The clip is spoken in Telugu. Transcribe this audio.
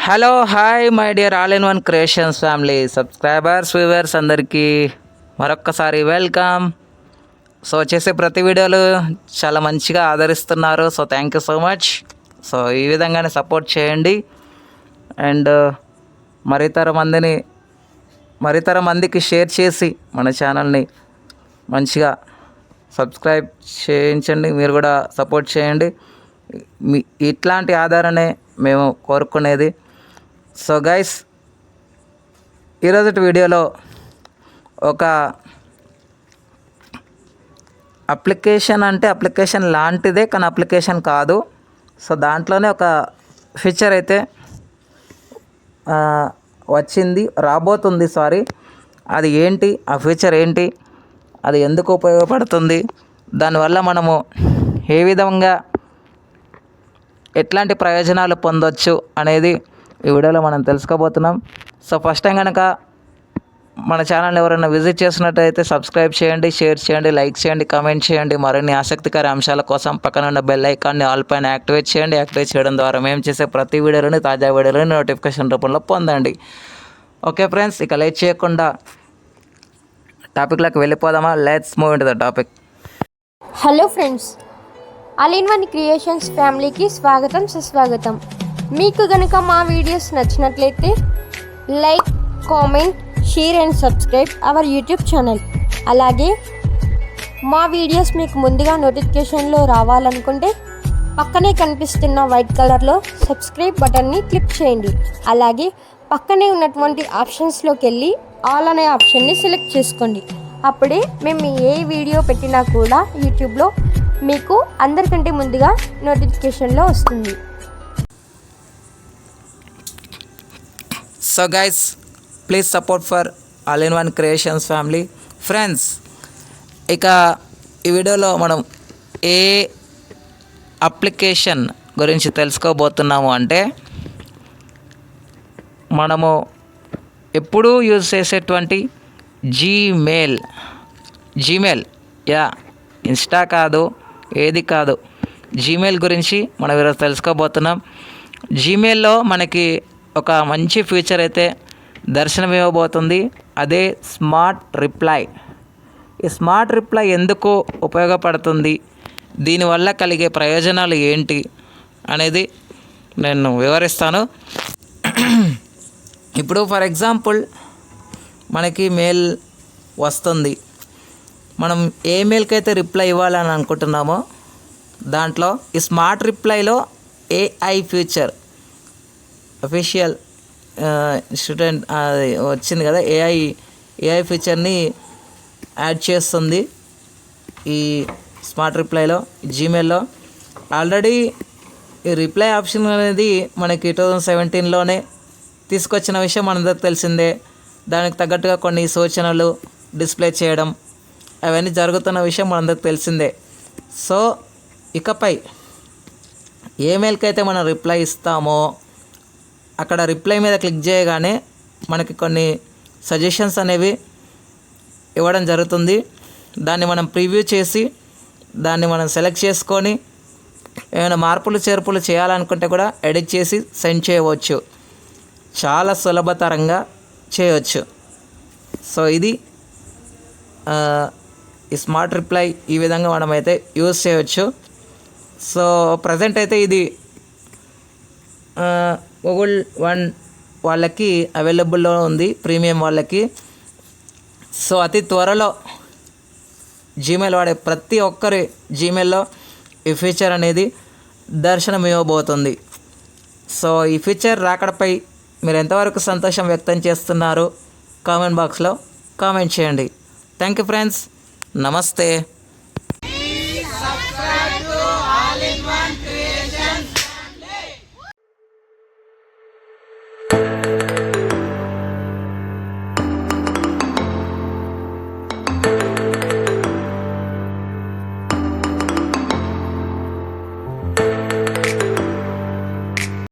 Hello hi my dear all in one creations family subscribers viewers అందరికీ మరొక్కసారి వెల్కమ్. సో చేసే ప్రతి వీడియోలు చాలా మంచిగా ఆదరిస్తున్నారు. So thank you so much. So ఈ విధంగానే సపోర్ట్ చేయండి అండ్ మరితర మందికి షేర్ చేసి మన ఛానల్ని మంచిగా సబ్స్క్రైబ్ చేయించండి. మీరు కూడా సపోర్ట్ చేయండి. ఇట్లాంటి ఆధారనే మేము కోరుకునేది. సో గైస్, ఈరోజు వీడియోలో ఒక అప్లికేషన్ లాంటిదే కానీ అప్లికేషన్ కాదు. సో దాంట్లోనే ఒక ఫీచర్ అయితే రాబోతుంది. అది ఏంటి, ఆ ఫీచర్ ఏంటి, అది ఎందుకు ఉపయోగపడుతుంది, దానివల్ల మనము ఏ విధంగా ఎట్లాంటి ప్రయోజనాలు పొందొచ్చు అనేది ఈ వీడియోలో మనం తెలుసుకోబోతున్నాం. సో ఫస్ట్ టైం కనుక మన ఛానల్ ఎవరైనా విజిట్ చేసినట్టయితే సబ్స్క్రైబ్ చేయండి, షేర్ చేయండి, లైక్ చేయండి, కామెంట్ చేయండి. మరిన్ని ఆసక్తికర అంశాల కోసం పక్కన ఉన్న బెల్ ఐకాన్ని ఆల్ పైన యాక్టివేట్ చేయండి. యాక్టివేట్ చేయడం ద్వారా మేము చేసే ప్రతి వీడియోలోని తాజా వీడియోలోని నోటిఫికేషన్ రూపంలో పొందండి. ఓకే ఫ్రెండ్స్, ఇక లేట్ చేయకుండా టాపిక్లోకి వెళ్ళిపోదామా? Let's move into the topic. Hello friends, all in one creations ఫ్యామిలీకి స్వాగతం, సుస్వాగతం. మీకు కనుక మా వీడియోస్ నచ్చినట్లయితే like, comment, share and subscribe our YouTube channel. అలాగే మా వీడియోస్ మీకు ముందుగా నోటిఫికేషన్లో రావాలనుకుంటే పక్కనే కనిపిస్తున్న వైట్ కలర్లో సబ్స్క్రైబ్ బటన్ని క్లిక్ చేయండి. అలాగే పక్కనే ఉన్నటువంటి ఆప్షన్స్లోకి వెళ్ళి ఆల్ అనే ఆప్షన్ని సెలెక్ట్ చేసుకోండి. అప్పుడే మేము ఏ వీడియో పెట్టినా కూడా యూట్యూబ్లో మీకు అందరికంటే ముందుగా నోటిఫికేషన్లో వస్తుంది. So guys, please support for all in one creations family. Friends, ఇక ఈ వీడియోలో మనం ఏ అప్లికేషన్ గురించి తెలుసుకోబోతున్నాము అంటే, మనము ఎప్పుడూ యూజ్ చేసేటువంటి జీమెయిల్ ఇన్స్టా కాదు, ఏది కాదు, జీమెయిల్ గురించి మనం ఈరోజు తెలుసుకోబోతున్నాం. జీమెయిల్లో మనకి ఒక మంచి ఫీచర్ అయితే దర్శనం ఇవ్వబోతుంది. అదే స్మార్ట్ రిప్లై. ఈ స్మార్ట్ రిప్లై ఎందుకు ఉపయోగపడుతుంది, దీనివల్ల కలిగే ప్రయోజనాలు ఏంటి అనేది నేను వివరిస్తాను. ఇప్పుడు ఫర్ ఎగ్జాంపుల్ మనకి మెయిల్ వస్తుంది. మనం ఏ మెయిల్కి అయితే రిప్లై ఇవ్వాలని అనుకుంటున్నామో దాంట్లో ఈ స్మార్ట్ రిప్లైలో ఏఐ ఫీచర్ అఫీషియల్ స్టూడెంట్ అది వచ్చింది కదా, ఏఐ ఫీచర్ని యాడ్ చేస్తుంది ఈ స్మార్ట్ రిప్లైలో. జీమెయిల్లో ఆల్రెడీ ఈ రిప్లై ఆప్షన్ అనేది మనకి 2017లోనే తీసుకొచ్చిన విషయం మనందరికి తెలిసిందే. దానికి తగ్గట్టుగా కొన్ని సూచనలు డిస్ప్లే చేయడం అవన్నీ జరుగుతున్న విషయం మనందరికి తెలిసిందే. సో ఇకపై ఏ మెయిల్కి అయితే మనం రిప్లై ఇస్తామో అక్కడ రిప్లై మీద క్లిక్ చేయగానే మనకి కొన్ని సజెషన్స్ అనేవి ఇవ్వడం జరుగుతుంది. దాన్ని మనం ప్రివ్యూ చేసి దాన్ని మనం సెలెక్ట్ చేసుకొని ఏమైనా మార్పులు చేర్పులు చేయాలనుకుంటే కూడా ఎడిట్ చేసి సెండ్ చేయవచ్చు. చాలా సులభతరంగా చేయవచ్చు. సో ఇది ఈ స్మార్ట్ రిప్లై. ఈ విధంగా మనమైతే యూజ్ చేయవచ్చు. సో ప్రజెంట్ అయితే ఇది గూగుల్ వన్ వాళ్ళకి అవైలబుల్లో ఉంది, ప్రీమియం వాళ్ళకి. సో అతి త్వరలో జీమెయిల్ వాడే ప్రతి ఒక్కరి జీమెయిల్లో ఈ ఫీచర్ అనేది దర్శనం ఇవ్వబోతుంది. సో ఈ ఫీచర్ రాకడపై మీరు ఎంతవరకు సంతోషం వ్యక్తం చేస్తున్నారు కామెంట్ బాక్స్లో కామెంట్ చేయండి. థ్యాంక్ యూ ఫ్రెండ్స్, నమస్తే.